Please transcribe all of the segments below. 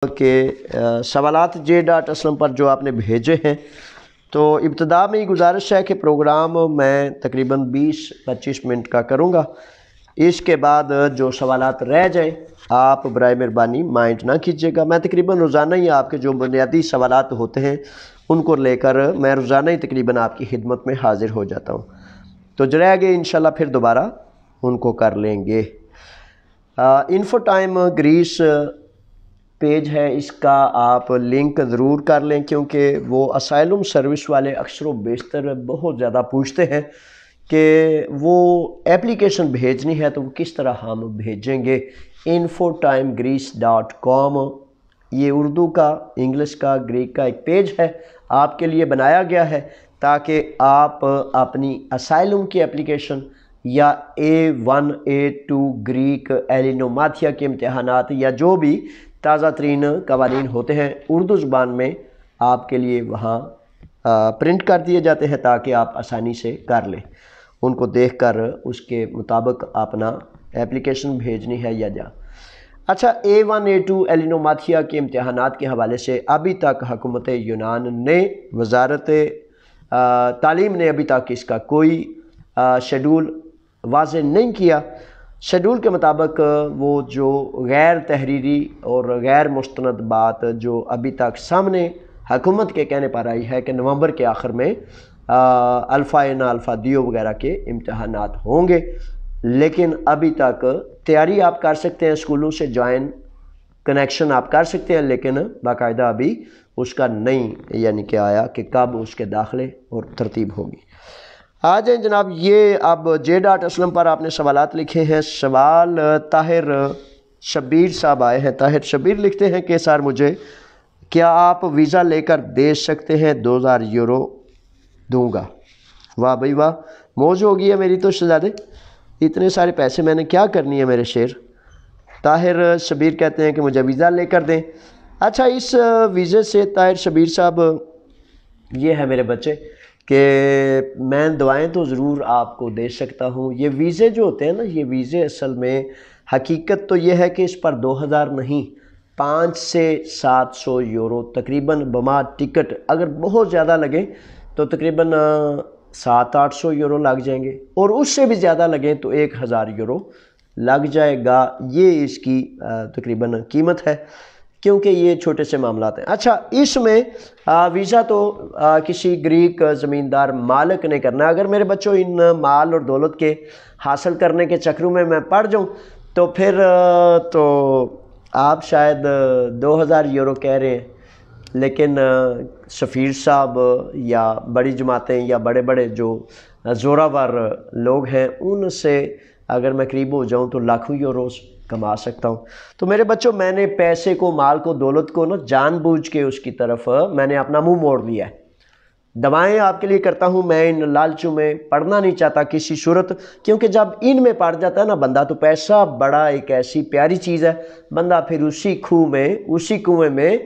کہ سوالات J.Aslam پر جو آپ نے بھیجے ہیں، تو ابتدا میں یہ گزارش ہے کہ پروگرام میں تقریباً 20-25 منٹ کا کروں گا۔ اس کے بعد جو سوالات رہ جائیں آپ برائے مہربانی مائنڈ نہ کیجیے گا۔ میں تقریباً روزانہ ہی آپ کے جو بنیادی سوالات ہوتے ہیں ان کو لے کر میں روزانہ ہی تقریباً آپ کی خدمت میں حاضر ہو جاتا ہوں، تو جو رہ گئے انشاءاللہ پھر دوبارہ ان کو کر لیں گے۔ انفو ٹائم گریس پیج ہے، اس کا آپ لنک ضرور کر لیں، کیونکہ وہ اسائلم سروس والے اکثر و بیشتر بہت زیادہ پوچھتے ہیں کہ وہ اپلیکیشن بھیجنی ہے تو وہ کس طرح ہم بھیجیں گے۔ infotimegreece.com یہ اردو کا، انگلش کا، گریک کا ایک پیج ہے، آپ کے لیے بنایا گیا ہے تاکہ آپ اپنی اسائلم کی اپلیکیشن یا A1 A2 گریک ایلینوماتھیا کے امتحانات یا جو بھی تازہ ترین قوانین ہوتے ہیں اردو زبان میں آپ کے لیے وہاں پرنٹ کر دیے جاتے ہیں تاکہ آپ آسانی سے کر لیں، ان کو دیکھ کر اس کے مطابق اپنا اپلیکیشن بھیجنی ہے یا جا۔ اچھا، A1 A2 ایلینوماتھیا کے امتحانات کے حوالے سے ابھی تک حکومت یونان نے، وزارت تعلیم نے ابھی تک اس کا کوئی شیڈول واضح نہیں کیا۔ شیڈول کے مطابق وہ جو غیر تحریری اور غیر مستند بات جو ابھی تک سامنے حکومت کے کہنے پر آئی ہے کہ نومبر کے آخر میں الفا اینا الفا دیو وغیرہ کے امتحانات ہوں گے، لیکن ابھی تک تیاری آپ کر سکتے ہیں، اسکولوں سے جوائن کنیکشن آپ کر سکتے ہیں، لیکن باقاعدہ ابھی اس کا نہیں یعنی کہ آیا کہ کب اس کے داخلے اور ترتیب ہوگی۔ آ جائیں جناب، یہ اب J.Aslam پر آپ نے سوالات لکھے ہیں۔ سوال طاہر شبیر صاحب آئے ہیں۔ طاہر شبیر لکھتے ہیں کہ سر مجھے کیا آپ ویزا لے کر دے سکتے ہیں؟ 2000 یورو دوں گا۔ واہ بھائی واہ، موج ہو گئی ہے میری تو شہزادے، اتنے سارے پیسے میں نے کیا کرنی ہے میرے شیر۔ طاہر شبیر کہتے ہیں کہ مجھے ویزا لے کر دیں۔ اچھا، اس ویزے سے طاہر شبیر صاحب یہ ہے میرے بچے کہ میں دعائیں تو ضرور آپ کو دے سکتا ہوں۔ یہ ویزے جو ہوتے ہیں نا، یہ ویزے اصل میں حقیقت تو یہ ہے کہ اس پر 2000 نہیں 500 سے 700 یورو تقریباً بما ٹکٹ، اگر بہت زیادہ لگیں تو تقریباً 700-800 یورو لگ جائیں گے، اور اس سے بھی زیادہ لگیں تو 1000 یورو لگ جائے گا۔ یہ اس کی تقریباً قیمت ہے، کیونکہ یہ چھوٹے سے معاملات ہیں۔ اچھا، اس میں ویزا تو کسی گریک زمیندار مالک نے کرنا ہے۔ اگر میرے بچوں ان مال اور دولت کے حاصل کرنے کے چکروں میں پڑ جاؤں تو پھر تو آپ شاید 2000 یورو کہہ رہے ہیں، لیکن سفیر صاحب یا بڑی جماعتیں یا بڑے بڑے جو زوراور لوگ ہیں ان سے اگر میں قریب ہو جاؤں تو لاکھوں یوروز کما سکتا ہوں۔ تو میرے بچوں، میں نے پیسے کو، مال کو، دولت کو نا جان بوجھ کے اس کی طرف میں نے اپنا منہ موڑ لیا ہے۔ دعائیں آپ کے لیے کرتا ہوں، میں ان لالچوں میں پڑنا نہیں چاہتا کسی صورت، کیونکہ جب ان میں پڑ جاتا ہے نا بندہ تو پیسہ بڑا ایک ایسی پیاری چیز ہے، بندہ پھر اسی کنویں میں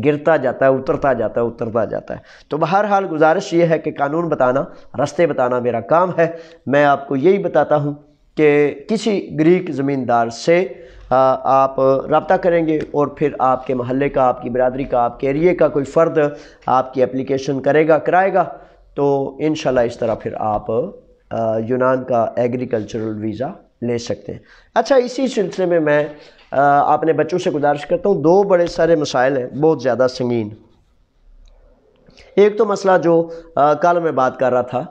گرتا جاتا ہے، اترتا جاتا ہے۔ تو بہرحال گزارش یہ ہے کہ قانون بتانا، رستے بتانا میرا کام ہے۔ میں آپ کو یہی بتاتا ہوں کہ کسی گریک زمیندار سے آپ رابطہ کریں گے اور پھر آپ کے محلے کا، آپ کی برادری کا، آپ کے ایریے کا کوئی فرد آپ کی اپلیکیشن کرائے گا تو انشاءاللہ اس طرح پھر آپ یونان کا ایگریکلچرل ویزا لے سکتے ہیں۔ اچھا، اسی سلسلے میں میں اپنے بچوں سے گزارش کرتا ہوں، 2 بڑے سارے مسائل ہیں بہت زیادہ سنگین۔ ایک تو مسئلہ جو کل میں بات کر رہا تھا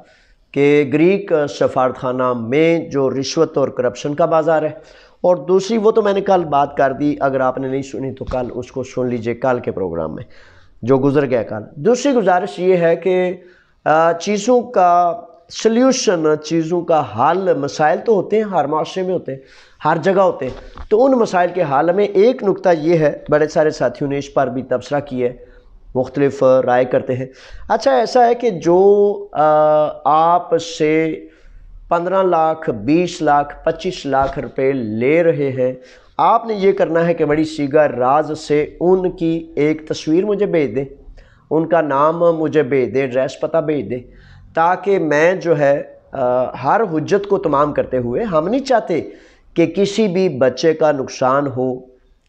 کہ گریک سفارتخانہ میں جو رشوت اور کرپشن کا بازار ہے، اور دوسری وہ تو میں نے کل بات کر دی، اگر آپ نے نہیں سنی تو کل اس کو سن لیجئے، کل کے پروگرام میں جو گزر گیا کل۔ دوسری گزارش یہ ہے کہ چیزوں کا سلیوشن، چیزوں کا حل، مسائل تو ہوتے ہیں، ہر معاشرے میں ہوتے ہیں، ہر جگہ ہوتے ہیں، تو ان مسائل کے حل میں ایک نکتہ یہ ہے، بڑے سارے ساتھیوں نے اس پر بھی تبصرہ کیا ہے، مختلف رائے کرتے ہیں۔ اچھا، ایسا ہے کہ جو آپ سے 15 لاکھ 20 لاکھ 25 لاکھ روپے لے رہے ہیں، آپ نے یہ کرنا ہے کہ بڑی سیگا راز سے ان کی ایک تصویر مجھے بھیج دیں، ان کا نام مجھے بھیج دیں، ایڈریس پتہ بھیج دیں، تاکہ میں جو ہے ہر حجت کو تمام کرتے ہوئے، ہم نہیں چاہتے کہ کسی بھی بچے کا نقصان ہو،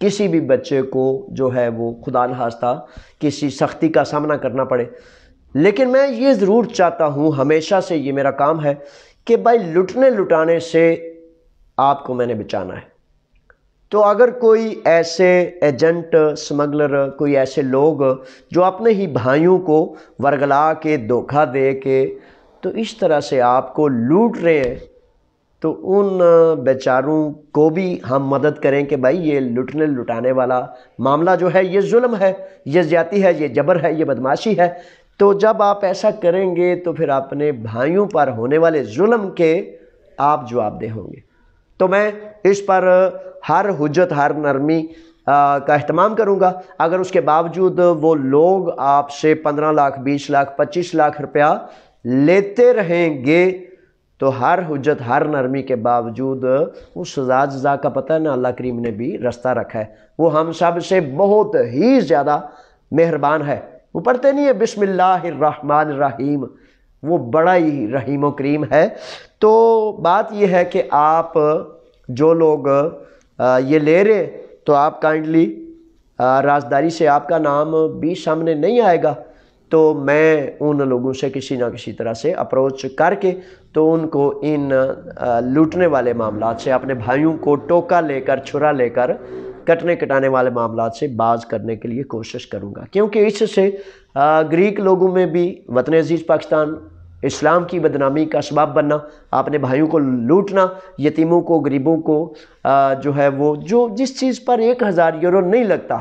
کسی بھی بچے کو جو ہے وہ خدا نخواستہ کسی سختی کا سامنا کرنا پڑے۔ لیکن میں یہ ضرور چاہتا ہوں، ہمیشہ سے یہ میرا کام ہے کہ بھائی لٹنے لٹانے سے آپ کو میں نے بچانا ہے۔ تو اگر کوئی ایسے ایجنٹ، سمگلر، کوئی ایسے لوگ جو اپنے ہی بھائیوں کو ورگلا کے، دھوکہ دے کے تو اس طرح سے آپ کو لوٹ رہے ہیں، تو ان بیچاروں کو بھی ہم مدد کریں کہ بھائی یہ لٹنے لٹانے والا معاملہ جو ہے یہ ظلم ہے، یہ زیادتی ہے، یہ جبر ہے، یہ بدمعاشی ہے۔ تو جب آپ ایسا کریں گے تو پھر اپنے بھائیوں پر ہونے والے ظلم کے آپ جواب دہ ہوں گے۔ تو میں اس پر ہر حجت، ہر نرمی کا اہتمام کروں گا۔ اگر اس کے باوجود وہ لوگ آپ سے 15 لاکھ، 20 لاکھ، 25 لاکھ روپیہ لیتے رہیں گے تو ہر حجت، ہر نرمی کے باوجود وہ سزا جزا کا پتہ ہے نا، اللہ کریم نے بھی رستہ رکھا ہے۔ وہ ہم سب سے بہت ہی زیادہ مہربان ہے۔ وہ پڑھتے نہیں ہے بسم اللہ الرحمن الرحیم، وہ بڑا ہی رحیم و کریم ہے۔ تو بات یہ ہے کہ آپ جو لوگ یہ لے رہے تو آپ کائنڈلی رازداری سے آپ کا نام بھی سامنے نہیں آئے گا، تو میں ان لوگوں سے کسی نہ کسی طرح سے اپروچ کر کے تو ان کو ان لوٹنے والے معاملات سے، اپنے بھائیوں کو ٹوکا لے کر، چھرا لے کر کٹنے کٹانے والے معاملات سے باز کرنے کے لیے کوشش کروں گا، کیونکہ اس سے گریک لوگوں میں بھی وطن عزیز پاکستان اسلام کی بدنامی کا سبب بننا، اپنے بھائیوں کو لوٹنا، یتیموں کو، غریبوں کو جو ہے وہ جس چیز پر 1000 یورو نہیں لگتا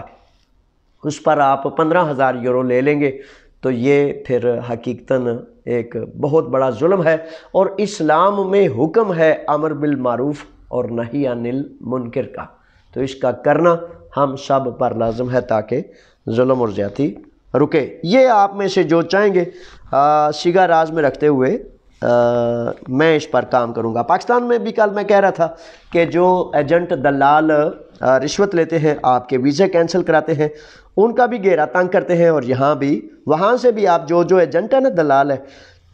اس پر آپ 15,000 یورو لے لیں گے، تو یہ پھر حقیقتاً ایک بہت بڑا ظلم ہے۔ اور اسلام میں حکم ہے امر بالمعروف اور نہی عن المنکر کا، تو اس کا کرنا ہم سب پر لازم ہے تاکہ ظلم اور زیادتی رکے۔ یہ آپ میں سے جو چاہیں گے سیگا راز میں رکھتے ہوئے میں اس پر کام کروں گا۔ پاکستان میں بھی کل میں کہہ رہا تھا کہ جو ایجنٹ دلال رشوت لیتے ہیں، آپ کے ویزے کینسل کراتے ہیں، ان کا بھی گھیرا تنگ کرتے ہیں، اور یہاں بھی وہاں سے بھی آپ جو ایجنٹ ہے نا، دلال ہے،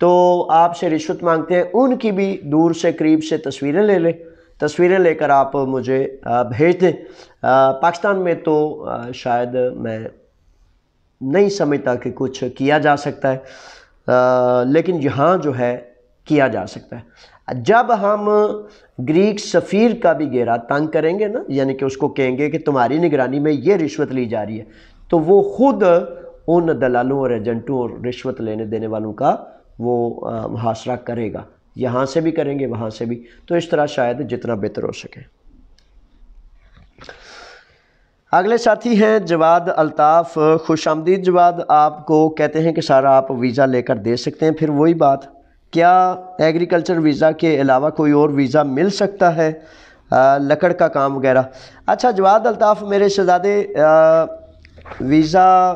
تو آپ سے رشوت مانگتے ہیں، ان کی بھی دور سے قریب سے تصویریں لے لیں، تصویریں لے کر آپ مجھے بھیج دیں۔ پاکستان میں تو شاید میں نہیں سمجھتا کہ کچھ کیا جا سکتا ہے، لیکن یہاں جو ہے کیا جا سکتا ہے۔ جب ہم گریک سفیر کا بھی گھیرا تنگ کریں گے نا، یعنی کہ اس کو کہیں گے کہ تمہاری نگرانی میں یہ رشوت لی جا رہی ہے، تو وہ خود ان دلالوں اور ایجنٹوں اور رشوت لینے دینے والوں کا وہ محاصرہ کرے گا، یہاں سے بھی کریں گے، وہاں سے بھی، تو اس طرح شاید جتنا بہتر ہو سکے۔ اگلے ساتھی ہیں جواد الطاف۔ خوش آمدید جواد، آپ کو کہتے ہیں کہ سارا آپ ویزا لے کر دے سکتے ہیں۔ پھر وہی بات، کیا ایگریکلچر ویزا کے علاوہ کوئی اور ویزا مل سکتا ہے، لکڑ کا کام وغیرہ؟ اچھا جواد الطاف میرے شہزادے، ویزا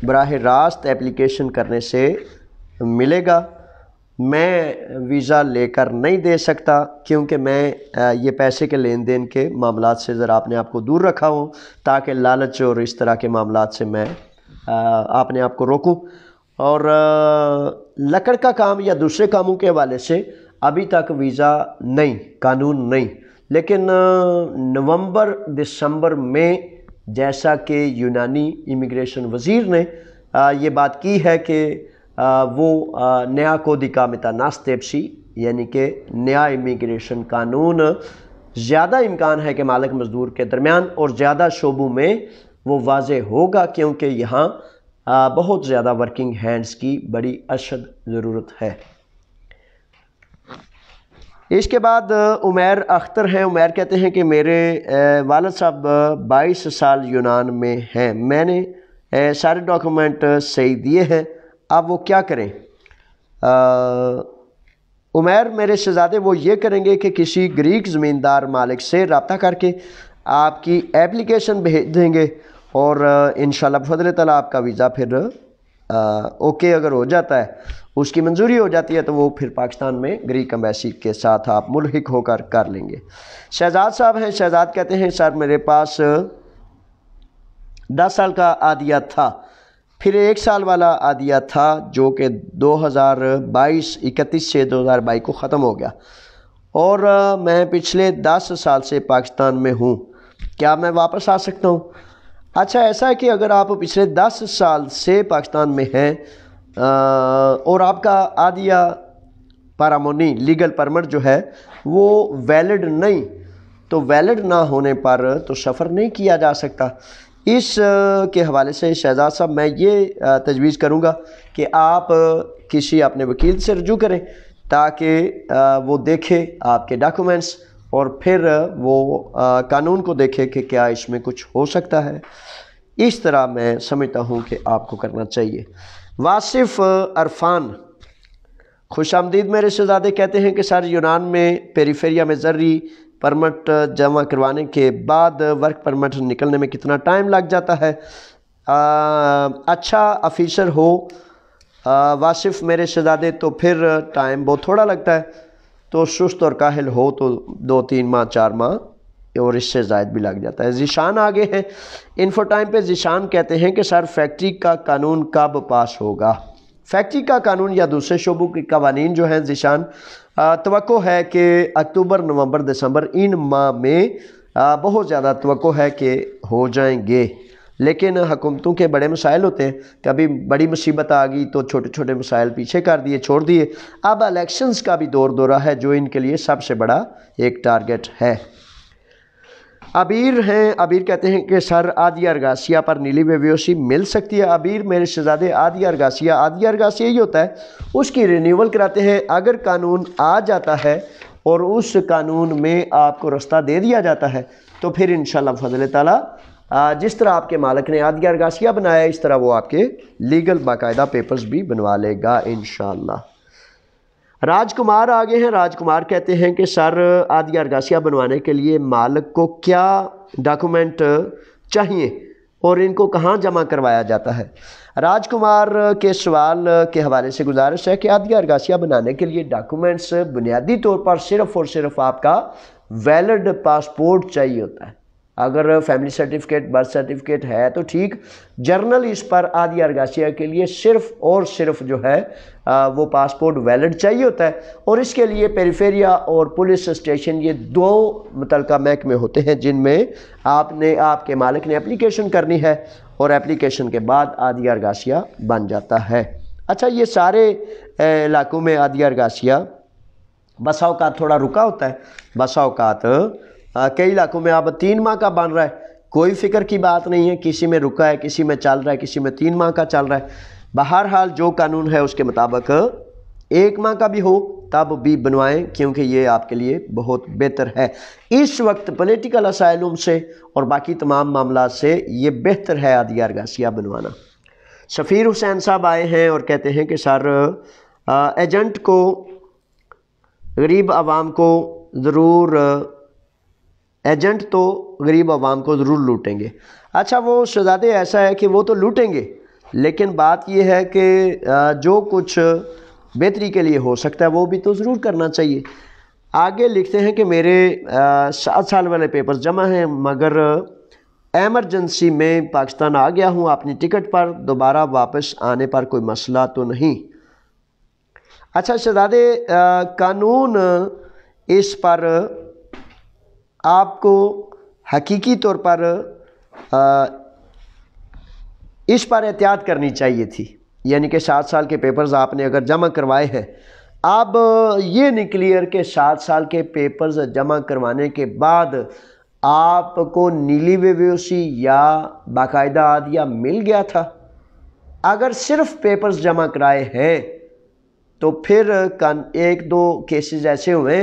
براہ راست اپلیکیشن کرنے سے ملے گا، میں ویزا لے کر نہیں دے سکتا، کیونکہ میں یہ پیسے کے لین دین کے معاملات سے ذرا اپنے آپ کو دور رکھا ہوں، تاکہ لالچ اور اس طرح کے معاملات سے میں اپنے آپ کو روکوں۔ اور لکڑ کا کام یا دوسرے کاموں کے حوالے سے ابھی تک ویزا نہیں، قانون نہیں، لیکن نومبر دسمبر میں جیسا کہ یونانی امیگریشن وزیر نے یہ بات کی ہے کہ وہ نیا کودیکا میتاناستیپسی، یعنی کہ نیا امیگریشن قانون زیادہ امکان ہے کہ مالک مزدور کے درمیان اور زیادہ شعبوں میں وہ واضح ہوگا، کیونکہ یہاں بہت زیادہ ورکنگ ہینڈز کی بڑی اشد ضرورت ہے۔ اس کے بعد عمیر اختر ہیں۔ عمیر کہتے ہیں کہ میرے والد صاحب 22 سال یونان میں ہیں، میں نے سارے ڈاکومنٹ صحیح دیے ہیں، اب وہ کیا کریں؟ عمیر میرے شہزادے، وہ یہ کریں گے کہ کسی گریک زمیندار مالک سے رابطہ کر کے آپ کی ایپلیکیشن بھیج دیں گے، اور انشاءاللہ بفضل تعالیٰ آپ کا ویزا پھر اوکے اگر ہو جاتا ہے، اس کی منظوری ہو جاتی ہے، تو وہ پھر پاکستان میں گریک ایمبیسی کے ساتھ آپ ملحق ہو کر لیں گے۔ شہزاد صاحب ہیں، شہزاد کہتے ہیں سر میرے پاس 10 سال کا عادیہ تھا، پھر 1 سال والا عادیہ تھا جو کہ 2022 سے 2022 کو ختم ہو گیا، اور میں پچھلے 10 سال سے پاکستان میں ہوں، کیا میں واپس آ سکتا ہوں؟ اچھا ایسا ہے کہ اگر آپ پچھلے 10 سال سے پاکستان میں ہیں اور آپ کا عادیہ پارامونی لیگل پرمٹ جو ہے وہ ویلڈ نہیں، تو ویلڈ نہ ہونے پر تو سفر نہیں کیا جا سکتا۔ اس کے حوالے سے شہزاد صاحب میں یہ تجویز کروں گا کہ آپ کسی اپنے وکیل سے رجوع کریں تاکہ وہ دیکھے آپ کے ڈاکومنٹس اور پھر وہ قانون کو دیکھے کہ کیا اس میں کچھ ہو سکتا ہے۔ اس طرح میں سمجھتا ہوں کہ آپ کو کرنا چاہیے۔ واصف عرفان، خوش آمدید میرے شہزادے، کہتے ہیں کہ سر یونان میں پیریفیریا میں زرعی پرمٹ جمع کروانے کے بعد ورک پرمٹ نکلنے میں کتنا ٹائم لگ جاتا ہے؟ اچھا آفیسر ہو واصف میرے شہزادے تو پھر ٹائم بہت تھوڑا لگتا ہے، تو سست اور کاہل ہو تو 2-3 ماہ 4 ماہ اور اس سے زائد بھی لگ جاتا ہے۔ ذیشان آگے ہیں انفو ٹائم پہ، ذیشان کہتے ہیں کہ سر فیکٹری کا قانون کب پاس ہوگا؟ فیکٹری کا قانون یا دوسرے شعبوں کے قوانین جو ہیں ذیشان، توقع ہے کہ اکتوبر، نومبر، دسمبر ان ماہ میں بہت زیادہ توقع ہے کہ ہو جائیں گے، لیکن حکومتوں کے بڑے مسائل ہوتے ہیں، کبھی بڑی مصیبت آ گئی تو چھوٹے چھوٹے مسائل پیچھے کر دیے، چھوڑ دیے۔ اب الیکشنز کا بھی دورہ ہے جو ان کے لیے سب سے بڑا ایک ٹارگٹ ہے۔ عبیر ہیں، عبیر کہتے ہیں کہ سر عادیہ ارگاسیہ پر نیلی ویوسی مل سکتی ہے؟ عبیر میرے شہزادے عادیہ ارگاسیہ یہ ہوتا ہے اس کی رینیول کراتے ہیں۔ اگر قانون آ جاتا ہے اور اس قانون میں آپ کو رستہ دے دیا جاتا ہے تو پھر انشاءاللہ فضل تعالیٰ جس طرح آپ کے مالک نے عادیہ ارگاسیہ بنایا اس طرح وہ آپ کے لیگل باقاعدہ پیپرز بھی بنوا لے گا انشاءاللہ۔ راج کمار آگے ہیں، راج کمار کہتے ہیں کہ سر عادیہ ارگاسیہ بنوانے کے لیے مالک کو کیا ڈاکومنٹ چاہیے اور ان کو کہاں جمع کروایا جاتا ہے؟ راج کمار کے سوال کے حوالے سے گزارش ہے کہ عادیہ ارگاسیہ بنانے کے لیے ڈاکومنٹس بنیادی طور پر صرف اور صرف آپ کا ویلڈ پاسپورٹ چاہیے ہوتا ہے۔ اگر فیملی سرٹیفکیٹ، برتھ سرٹیفکیٹ ہے تو ٹھیک، جرنل اس پر عادیہ ارگاسیہ کے لیے صرف اور صرف جو ہے وہ پاسپورٹ ویلڈ چاہیے ہوتا ہے، اور اس کے لیے پیریفیریا اور پولیس اسٹیشن یہ 2 متعلقہ محکمے ہوتے ہیں جن میں آپ کے مالک نے اپلیکیشن کرنی ہے اور اپلیکیشن کے بعد عادیہ ارگاسیہ بن جاتا ہے۔ اچھا یہ سارے علاقوں میں عادیہ ارگاسیہ بسا اوقات تھوڑا رکا ہوتا ہے، بسا اوقات کئی علاقوں میں اب 3 ماہ کا بن رہا ہے، کوئی فکر کی بات نہیں ہے، کسی میں رکا ہے، کسی میں چل رہا ہے، کسی میں 3 ماہ کا چل رہا ہے۔ بہرحال جو قانون ہے اس کے مطابق 1 ماہ کا بھی ہو تب بھی بنوائیں کیونکہ یہ آپ کے لیے بہت بہتر ہے۔ اس وقت پولیٹیکل اسائلم سے اور باقی تمام معاملات سے یہ بہتر ہے عادیہ ارگاسیہ بنوانا۔ شفیر حسین صاحب آئے ہیں اور کہتے ہیں کہ سر ایجنٹ کو غریب عوام کو ضرور لوٹیں گے۔ اچھا وہ شہزادے ایسا ہے کہ وہ تو لوٹیں گے، لیکن بات یہ ہے کہ جو کچھ بہتری کے لیے ہو سکتا ہے وہ بھی تو ضرور کرنا چاہیے۔ آگے لکھتے ہیں کہ میرے 7 سال والے پیپرز جمع ہیں مگر ایمرجنسی میں پاکستان آ گیا ہوں اپنی ٹکٹ پر، دوبارہ واپس آنے پر کوئی مسئلہ تو نہیں؟ اچھا شہزادے قانون اس پر آپ کو حقیقی طور پر اس پر احتیاط کرنی چاہیے تھی، یعنی کہ 7 سال کے پیپرز آپ نے اگر جمع کروائے ہیں، اب یہ نہیں کلیئر کہ 7 سال کے پیپرز جمع کروانے کے بعد آپ کو نیلی ویوسی یا باقاعدہ عادیہ مل گیا تھا۔ اگر صرف پیپرز جمع کرائے ہیں تو پھر 1-2 کیسز ایسے ہوئے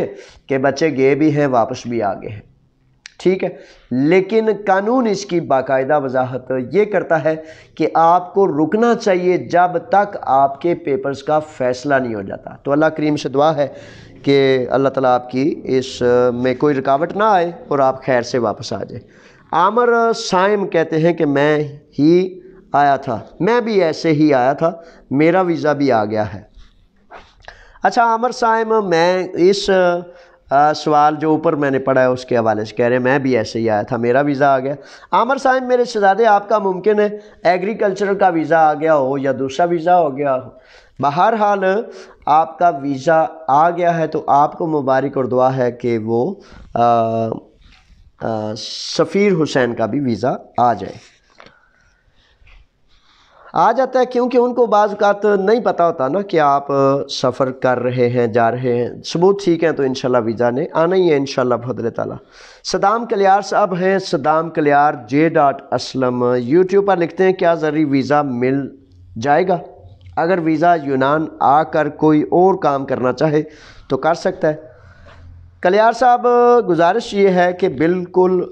کہ بچے گئے بھی ہیں واپس بھی آ گئے ہیں، ٹھیک ہے، لیکن قانون اس کی باقاعدہ وضاحت یہ کرتا ہے کہ آپ کو رکنا چاہیے جب تک آپ کے پیپرز کا فیصلہ نہیں ہو جاتا۔ تو اللہ کریم سے دعا ہے کہ اللہ تعالیٰ آپ کی اس میں کوئی رکاوٹ نہ آئے اور آپ خیر سے واپس آ جائیں۔ عامر سائم کہتے ہیں کہ میں ہی آیا تھا، میں بھی ایسے ہی آیا تھا، میرا ویزا بھی آ گیا ہے۔ اچھا عامر صاحب میں اس سوال جو اوپر میں نے پڑھا ہے اس کے حوالے سے کہہ رہے ہیں میں بھی ایسے ہی آیا تھا، میرا ویزا آ گیا۔ عامر صاحب میرے شہزادے آپ کا ممکن ہے ایگریکلچرل کا ویزا آ گیا ہو یا دوسرا ویزا ہو گیا ہو، بہرحال آپ کا ویزا آ گیا ہے تو آپ کو مبارک اور دعا ہے کہ وہ سفیر حسین کا بھی ویزا آ جاتا ہے، کیونکہ ان کو بعض اوقات نہیں پتہ ہوتا نا کہ آپ سفر کر رہے ہیں، جا رہے ہیں، ثبوت ٹھیک ہے تو انشاءاللہ ویزا نے آنا ہی ہے انشاءاللہ بفضل تعالیٰ۔ صدام کلیار صاحب ہیں، صدام کلیار j.اسلم یوٹیوب پر لکھتے ہیں کیا زرعی ویزا مل جائے گا؟ اگر ویزا یونان آ کر کوئی اور کام کرنا چاہے تو کر سکتا ہے۔ کلیار صاحب گزارش یہ ہے کہ بالکل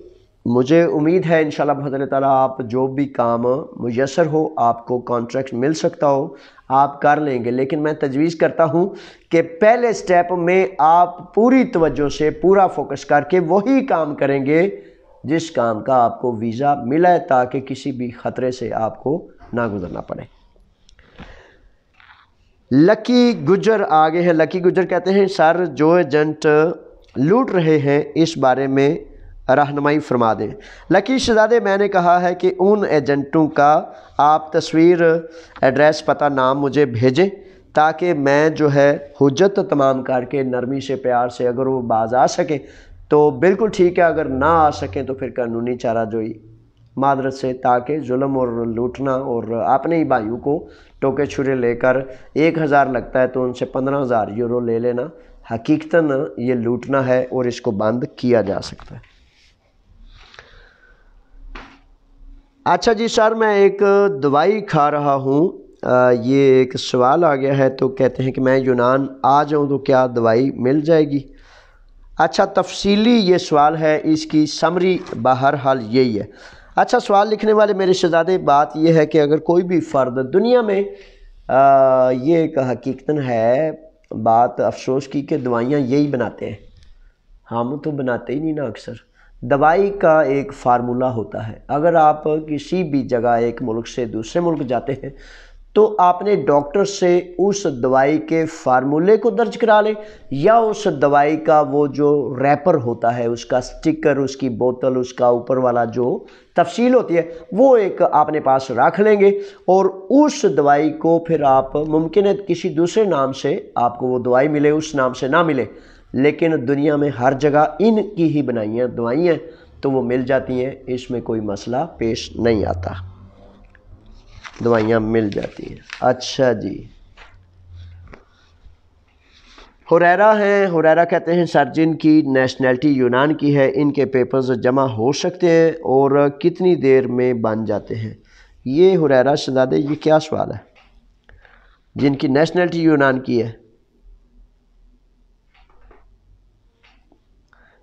مجھے امید ہے انشاءاللہ بفضل تعالیٰ آپ جو بھی کام میسر ہو، آپ کو کانٹریکٹ مل سکتا ہو، آپ کر لیں گے، لیکن میں تجویز کرتا ہوں کہ پہلے سٹیپ میں آپ پوری توجہ سے پورا فوکس کر کے وہی کام کریں گے جس کام کا آپ کو ویزا ملا ہے، تاکہ کسی بھی خطرے سے آپ کو نہ گزرنا پڑے۔ لکی گجر آگے ہیں، لکی گجر کہتے ہیں سر جو ایجنٹ لوٹ رہے ہیں اس بارے میں رہنمائی فرما دیں۔ لکی شہزادے میں نے کہا ہے کہ ان ایجنٹوں کا آپ تصویر، ایڈریس، پتہ، نام مجھے بھیجیں تاکہ میں جو ہے حجت تمام کر کے نرمی سے پیار سے اگر وہ باز آ سکیں تو بالکل ٹھیک ہے، اگر نہ آ سکیں تو پھر قانونی چارہ جوئی معذرت سے، تاکہ ظلم اور لوٹنا اور اپنے ہی بھائیوں کو ٹوکے چھرے لے کر 1000 لگتا ہے تو ان سے 15,000 یورو لے لینا حقیقتاً یہ لوٹنا ہے اور اس کو بند کیا جا سکتا ہے۔ اچھا جی سر میں ایک دوائی کھا رہا ہوں، یہ ایک سوال آ گیا ہے، تو کہتے ہیں کہ میں یونان آ جاؤں تو کیا دوائی مل جائے گی؟ اچھا تفصیلی یہ سوال ہے، اس کی سمری بہرحال یہی ہے۔ اچھا سوال لکھنے والے میرے شہزادے بات یہ ہے کہ اگر کوئی بھی فرد دنیا میں یہ ایک حقیقتاً ہے بات افسوس کی کہ دوائیاں یہی بناتے ہیں، ہم تو بناتے ہی نہیں نا اکثر۔ دوائی کا ایک فارمولہ ہوتا ہے، اگر آپ کسی بھی جگہ ایک ملک سے دوسرے ملک جاتے ہیں تو آپ نے ڈاکٹر سے اس دوائی کے فارمولے کو درج کرا لیں، یا اس دوائی کا وہ جو ریپر ہوتا ہے، اس کا سٹکر، اس کی بوتل، اس کا اوپر والا جو تفصیل ہوتی ہے وہ ایک آپ نے پاس رکھ لیں گے، اور اس دوائی کو پھر آپ ممکن ہے کسی دوسرے نام سے آپ کو وہ دوائی ملے، اس نام سے نہ ملے، لیکن دنیا میں ہر جگہ ان کی ہی بنائی دوائیاں تو وہ مل جاتی ہیں، اس میں کوئی مسئلہ پیش نہیں آتا، دوائیاں مل جاتی ہیں۔ اچھا جی ہریرہ ہیں، ہریرہ کہتے ہیں سر جن کی نیشنلٹی یونان کی ہے ان کے پیپرز جمع ہو سکتے ہیں اور کتنی دیر میں بن جاتے ہیں؟ یہ ہریرہ شہزادے یہ کیا سوال ہے؟ جن کی نیشنلٹی یونان کی ہے،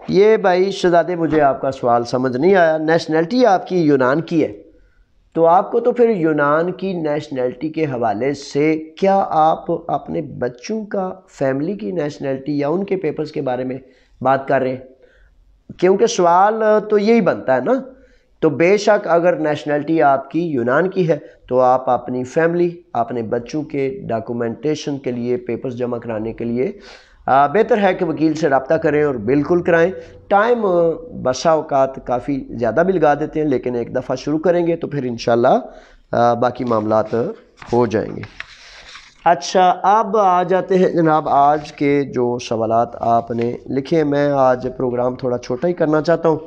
یہ بھائی شہزادے مجھے آپ کا سوال سمجھ نہیں آیا۔ نیشنلٹی آپ کی یونان کی ہے تو آپ کو تو پھر یونان کی نیشنلٹی کے حوالے سے کیا آپ اپنے بچوں کا فیملی کی نیشنلٹی یا ان کے پیپرز کے بارے میں بات کر رہے ہیں؟ کیونکہ سوال تو یہی بنتا ہے نا، تو بے شک اگر نیشنلٹی آپ کی یونان کی ہے تو آپ اپنی فیملی، اپنے بچوں کے ڈاکومنٹیشن کے لیے، پیپرز جمع کرانے کے لیے بہتر ہے کہ وکیل سے رابطہ کریں اور بالکل کرائیں۔ ٹائم بسا اوقات کافی زیادہ بھی لگا دیتے ہیں، لیکن ایک دفعہ شروع کریں گے تو پھر انشاءاللہ باقی معاملات ہو جائیں گے۔ اچھا اب آ جاتے ہیں جناب آج کے جو سوالات آپ نے لکھے، میں آج پروگرام تھوڑا چھوٹا ہی کرنا چاہتا ہوں۔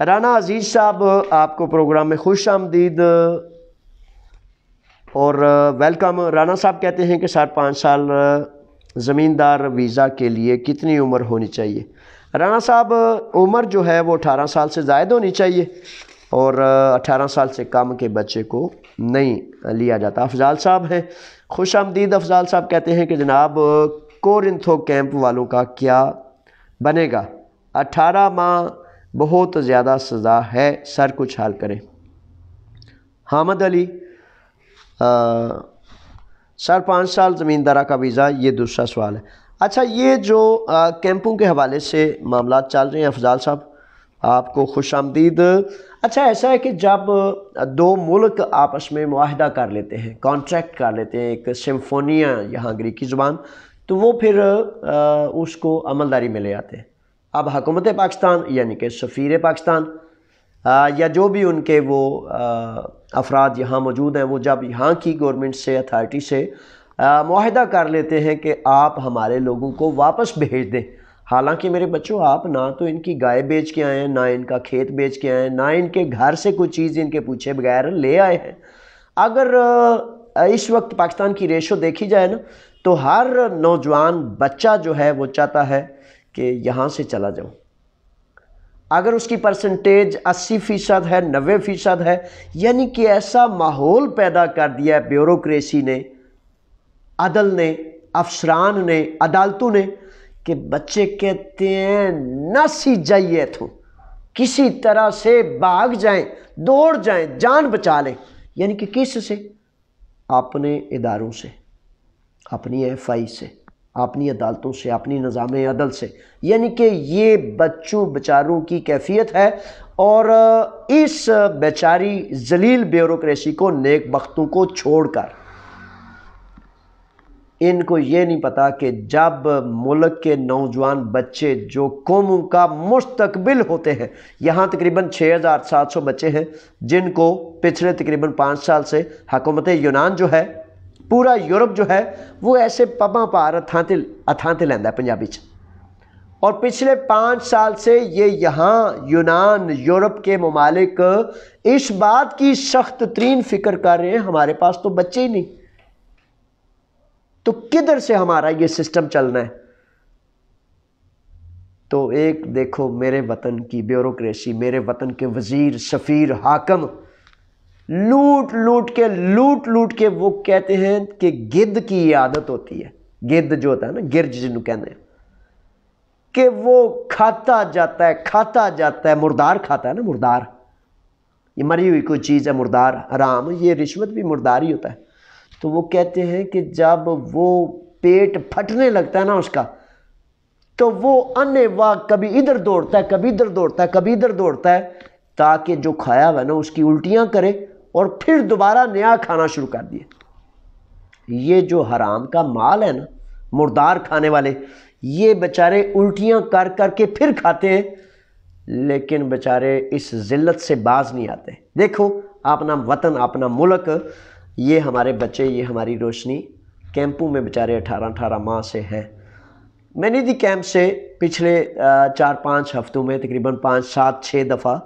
رانا عزیز صاحب آپ کو پروگرام میں خوش آمدید اور ویلکم۔ رانا صاحب کہتے ہیں کہ سر 5 سال زمیندار ویزا کے لیے کتنی عمر ہونی چاہیے؟ رانا صاحب عمر جو ہے وہ 18 سال سے زائد ہونی چاہیے اور 18 سال سے کم کے بچے کو نہیں لیا جاتا۔ افضال صاحب ہیں، خوش آمدید افضال صاحب، کہتے ہیں کہ جناب کورنتھو کیمپ والوں کا کیا بنے گا؟ 18 ماہ بہت زیادہ سزا ہے سر، کچھ حل کریں۔ حامد علی سر 5 سال زمیندارہ کا ویزا، یہ دوسرا سوال ہے۔ اچھا یہ جو کیمپوں کے حوالے سے معاملات چل رہے ہیں افضال صاحب، آپ کو خوش آمدید۔ اچھا ایسا ہے کہ جب 2 ملک آپس میں معاہدہ کر لیتے ہیں، کانٹریکٹ کر لیتے ہیں، ایک سمفونیا یہاں گریکی زبان، تو وہ پھر اس کو عملداری میں لے آتے ہیں۔ اب حکومت پاکستان یعنی کہ سفیر پاکستان یا جو بھی ان کے وہ افراد یہاں موجود ہیں، وہ جب یہاں کی گورنمنٹ سے، اتھارٹی سے معاہدہ کر لیتے ہیں کہ آپ ہمارے لوگوں کو واپس بھیج دیں، حالانکہ میرے بچوں آپ نہ تو ان کی گائے بیچ کے آئے ہیں، نہ ان کا کھیت بیچ کے آئے ہیں، نہ ان کے گھر سے کوئی چیز ان کے پوچھے بغیر لے آئے ہیں۔ اگر اس وقت پاکستان کی ریشو دیکھی جائے نا تو ہر نوجوان بچہ جو ہے وہ چاہتا ہے کہ یہاں سے چلا جاؤں۔ اگر اس کی پرسنٹیج 80% ہے، 90% ہے، یعنی کہ ایسا ماحول پیدا کر دیا ہے بیوروکریسی نے، عدل نے، افسران نے، عدالتوں نے، کہ بچے کہتے ہیں نس ہی جائیے تو کسی طرح سے بھاگ جائیں، دوڑ جائیں، جان بچا لیں۔ یعنی کہ کس سے؟ اپنے اداروں سے، اپنی ایف آئی سے، اپنی عدالتوں سے، اپنی نظام عدل سے۔ یعنی کہ یہ بچوں بچاروں کی کیفیت ہے، اور اس بیچاری ذلیل بیوروکریسی کو، نیک بختوں کو چھوڑ کر، ان کو یہ نہیں پتا کہ جب ملک کے نوجوان بچے جو قوموں کا مستقبل ہوتے ہیں، یہاں تقریباً 6700 بچے ہیں جن کو پچھلے تقریباً 5 سال سے حکومت یونان جو ہے، پورا یورپ جو ہے وہ ایسے پباں پار اتھانتے لیندہ ہے پنجابی چ، اور پچھلے 5 سال سے یہ یہاں یونان، یورپ کے ممالک اس بات کی سخت ترین فکر کر رہے ہیں ہمارے پاس تو بچے ہی نہیں، تو کدھر سے ہمارا یہ سسٹم چلنا ہے؟ تو ایک دیکھو میرے وطن کی بیوروکریسی، میرے وطن کے وزیر، سفیر، حاکم لوٹ لوٹ کے وہ کہتے ہیں کہ گدھ کی یہ عادت ہوتی ہے، گدھ جو ہوتا ہے نا، گرج جنہوں کہتے ہیں، کہ وہ کھاتا جاتا ہے، مردار کھاتا ہے نا، مردار، یہ مری ہوئی کوئی چیز ہے، مردار حرام، یہ رشوت بھی مردار ہی ہوتا ہے۔ تو وہ کہتے ہیں کہ جب وہ پیٹ پھٹنے لگتا ہے نا اس کا، تو وہ انے واہ کبھی ادھر دوڑتا ہے، کبھی ادھر دوڑتا ہے، کبھی ادھر دوڑتا ہے، تاکہ جو کھایا ہوا نا اس کی الٹیاں کرے اور پھر دوبارہ نیا کھانا شروع کر دیا۔ یہ جو حرام کا مال ہے نا، مردار کھانے والے، یہ بیچارے الٹیاں کر کر کے پھر کھاتے ہیں، لیکن بیچارے اس ذلت سے باز نہیں آتے۔ دیکھو اپنا وطن، اپنا ملک، یہ ہمارے بچے، یہ ہماری روشنی کیمپوں میں بیچارے 18 ماہ سے ہیں۔ میں نے دی کیمپ سے پچھلے 4-5 ہفتوں میں تقریباً 5-7-6 دفعہ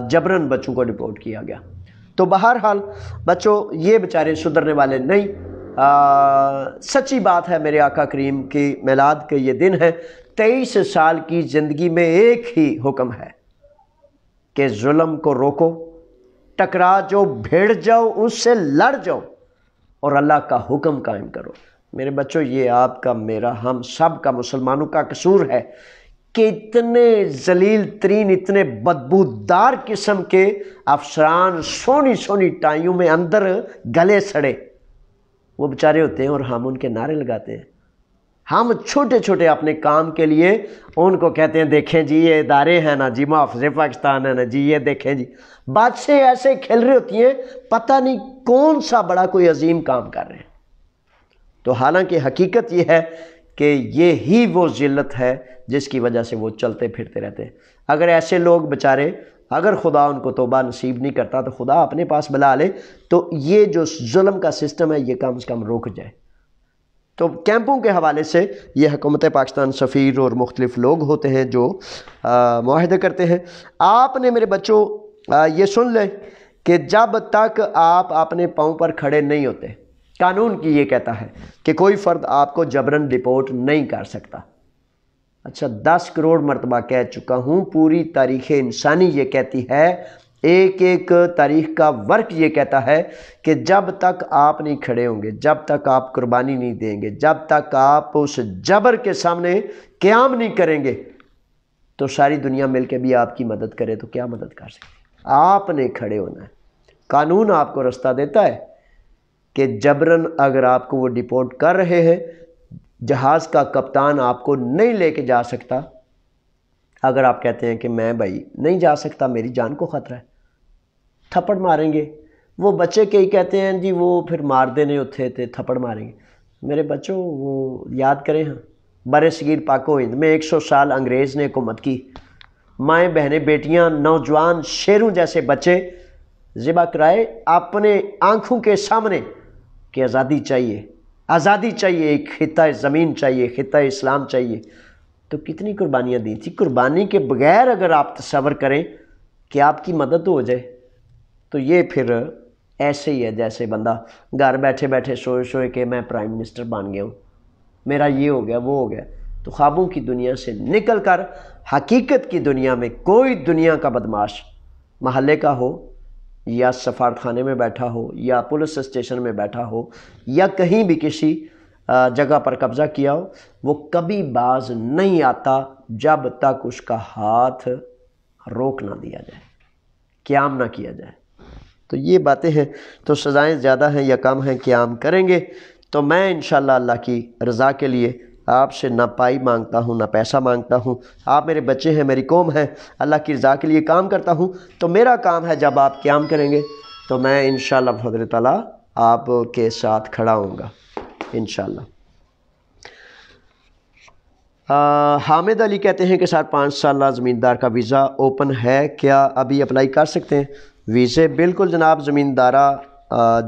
جبراً بچوں کو ڈپورٹ کیا گیا۔ تو بہرحال بچوں یہ بیچارے سدھرنے والے نہیں۔ سچی بات ہے، میرے آقا کریم کی میلاد کے یہ دن ہے، 23 سال کی زندگی میں ایک ہی حکم ہے کہ ظلم کو روکو، ٹکرا جو بھیڑ جاؤ، اس سے لڑ جاؤ، اور اللہ کا حکم قائم کرو۔ میرے بچوں یہ آپ کا، میرا، ہم سب کا، مسلمانوں کا قصور ہے کہ اتنے ذلیل ترین، اتنے بدبودار قسم کے افسران سونی ٹائیوں میں اندر گلے سڑے وہ بیچارے ہوتے ہیں، اور ہم ان کے نعرے لگاتے ہیں۔ ہم چھوٹے اپنے کام کے لیے ان کو کہتے ہیں دیکھیں جی یہ ادارے ہیں نا جی، محافظ پاکستان ہے نا جی، یہ دیکھیں جی، بادشاہ ایسے کھیل رہے ہوتی ہیں، پتہ نہیں کون سا بڑا کوئی عظیم کام کر رہے ہیں۔ تو حالانکہ حقیقت یہ ہے کہ یہ ہی وہ ذلت ہے جس کی وجہ سے وہ چلتے پھرتے رہتے ہیں۔ اگر ایسے لوگ بیچارے، اگر خدا ان کو توبہ نصیب نہیں کرتا تو خدا اپنے پاس بلا لے، تو یہ جو ظلم کا سسٹم ہے یہ کم از کم روک جائے۔ تو کیمپوں کے حوالے سے یہ حکومت پاکستان سفیر اور مختلف لوگ ہوتے ہیں جو معاہدے کرتے ہیں۔ آپ نے میرے بچوں یہ سن لیں کہ جب تک آپ اپنے پاؤں پر کھڑے نہیں ہوتے، قانون کی یہ کہتا ہے کہ کوئی فرد آپ کو جبراً ڈپورٹ نہیں کر سکتا۔ اچھا 10 کروڑ مرتبہ کہہ چکا ہوں، پوری تاریخ انسانی یہ کہتی ہے، ایک تاریخ کا ورق یہ کہتا ہے کہ جب تک آپ نہیں کھڑے ہوں گے، جب تک آپ قربانی نہیں دیں گے، جب تک آپ اس جبر کے سامنے قیام نہیں کریں گے، تو ساری دنیا مل کے بھی آپ کی مدد کرے تو کیا مدد کر سکتی؟ آپ نے کھڑے ہونا ہے۔ قانون آپ کو رستہ دیتا ہے کہ جبراً اگر آپ کو وہ ڈپورٹ کر رہے ہیں، جہاز کا کپتان آپ کو نہیں لے کے جا سکتا۔ اگر آپ کہتے ہیں کہ میں بھائی نہیں جا سکتا، میری جان کو خطرہ ہے، تھپڑ ماریں گے۔ وہ بچے کئی کہتے ہیں جی وہ پھر مار دینے ہوتے تھے، تھپڑ ماریں گے۔ میرے بچوں وہ یاد کریں، ہاں بر صغیر پاک و ہند میں 100 سال انگریز نے حکومت کی، مائیں بہنیں بیٹیاں نوجوان شیروں جیسے بچے ذبح کرائے اپنے آنکھوں کے سامنے کہ آزادی چاہیے، آزادی چاہیے، ایک خطہ زمین چاہیے، خطہ اسلام چاہیے۔ تو کتنی قربانیاں دی تھی. قربانی کے بغیر اگر آپ تصور کریں کہ آپ کی مدد ہو جائے تو یہ پھر ایسے ہی ہے جیسے بندہ گھر بیٹھے بیٹھے سوئے سوئے کہ میں پرائم منسٹر بن گیا ہوں، میرا یہ ہو گیا وہ ہو گیا. تو خوابوں کی دنیا سے نکل کر حقیقت کی دنیا میں کوئی دنیا کا بدماش محلے کا ہو یا سفارت خانے میں بیٹھا ہو یا پولیس اسٹیشن میں بیٹھا ہو یا کہیں بھی کسی جگہ پر قبضہ کیا ہو، وہ کبھی باز نہیں آتا جب تک اس کا ہاتھ روک نہ دیا جائے، قیام نہ کیا جائے. تو یہ باتیں ہیں. تو سزائیں زیادہ ہیں یا کم ہیں، قیام کریں گے. تو میں انشاءاللہ اللہ کی رضا کے لیے آپ سے نہ پائی مانگتا ہوں نہ پیسہ مانگتا ہوں. آپ میرے بچے ہیں، میری قوم ہے، اللہ کی رضا کے لیے کام کرتا ہوں. تو میرا کام ہے جب آپ قیام کریں گے تو میں انشاءاللہ بفضل تعالیٰ آپ کے ساتھ کھڑا ہوں گا انشاءاللہ. حامد علی کہتے ہیں کہ سر 5 سالہ زمیندار کا ویزا اوپن ہے، کیا ابھی اپلائی کر سکتے ہیں؟ ویزے بالکل جناب زمیندارہ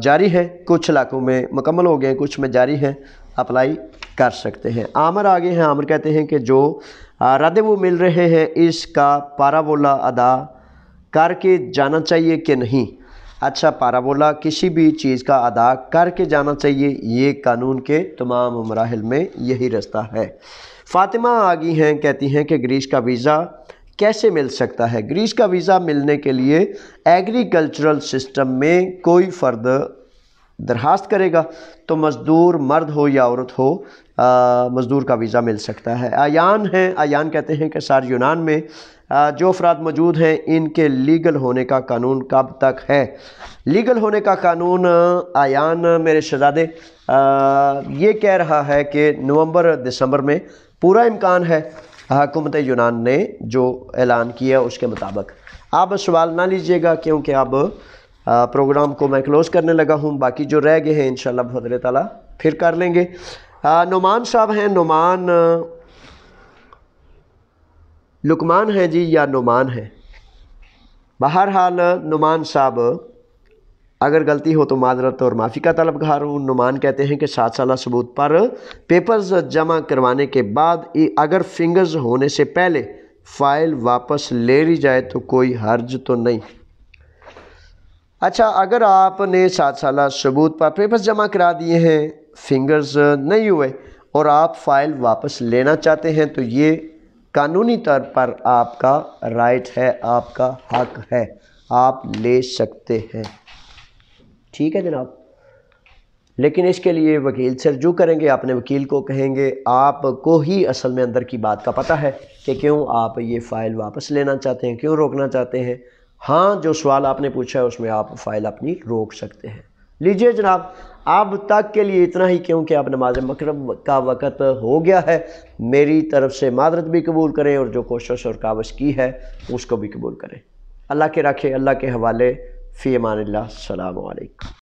جاری ہے، کچھ علاقوں میں مکمل ہو گئے، کچھ میں جاری ہیں، اپلائی کر سکتے ہیں. عامر آگے ہیں. عامر کہتے ہیں کہ جو راتیں وہ مل رہے ہیں اس کا پارابولا ادا کر کے جانا چاہیے کہ نہیں؟ اچھا، پارابولا کسی بھی چیز کا ادا کر کے جانا چاہیے، یہ قانون کے تمام مراحل میں یہی رستہ ہے. فاطمہ آگی ہیں، کہتی ہیں کہ گریس کا ویزا کیسے مل سکتا ہے؟ گریس کا ویزا ملنے کے لیے ایگریکلچرل سسٹم میں کوئی فرد درخواست کرے گا تو مزدور مرد ہو یا عورت ہو مزدور کا ویزا مل سکتا ہے. ایان ہیں. ایان کہتے ہیں کہ سر یونان میں جو افراد موجود ہیں ان کے لیگل ہونے کا قانون کب تک ہے؟ لیگل ہونے کا قانون ایان میرے شہزادے یہ کہہ رہا ہے کہ نومبر دسمبر میں پورا امکان ہے. حکومت یونان نے جو اعلان کیا اس کے مطابق. آپ سوال نہ لیجئے گا کیونکہ اب پروگرام کو میں کلوز کرنے لگا ہوں. باقی جو رہ گئے ہیں انشاءاللہ بفضل تعالیٰ پھر کر لیں گے. نعمان صاحب ہیں. نعمان لقمان ہیں جی یا نعمان ہیں؟ بہرحال نعمان صاحب اگر غلطی ہو تو معذرت اور معافی کا طلبگار ہوں. نعمان کہتے ہیں کہ 7 سالہ ثبوت پر پیپرز جمع کروانے کے بعد اگر فنگرز ہونے سے پہلے فائل واپس لے لی جائے تو کوئی حرج تو نہیں؟ اچھا، اگر آپ نے 7 سالہ ثبوت پر پیپرز جمع کرا دیے ہیں، فنگرز نہیں ہوئے اور آپ فائل واپس لینا چاہتے ہیں تو یہ قانونی طور پر آپ کا رائٹ ہے، آپ کا حق ہے، آپ لے سکتے ہیں. ٹھیک ہے جناب. لیکن اس کے لیے وکیل سے رجوع کریں گے، اپنے وکیل کو کہیں گے، آپ کو ہی اصل میں اندر کی بات کا پتہ ہے کہ کیوں آپ یہ فائل واپس لینا چاہتے ہیں، کیوں روکنا چاہتے ہیں. ہاں، جو سوال آپ نے پوچھا ہے اس میں آپ فائل اپنی روک سکتے ہیں. لیجئے جناب، اب تک کے لیے اتنا ہی کیونکہ اب نماز مغرب کا وقت ہو گیا ہے. میری طرف سے معذرت بھی قبول کریں اور جو کوشش اور کاوش کی ہے اس کو بھی قبول کریں. اللہ کے رکھے، اللہ کے حوالے. فی امان اللہ. السلام علیکم.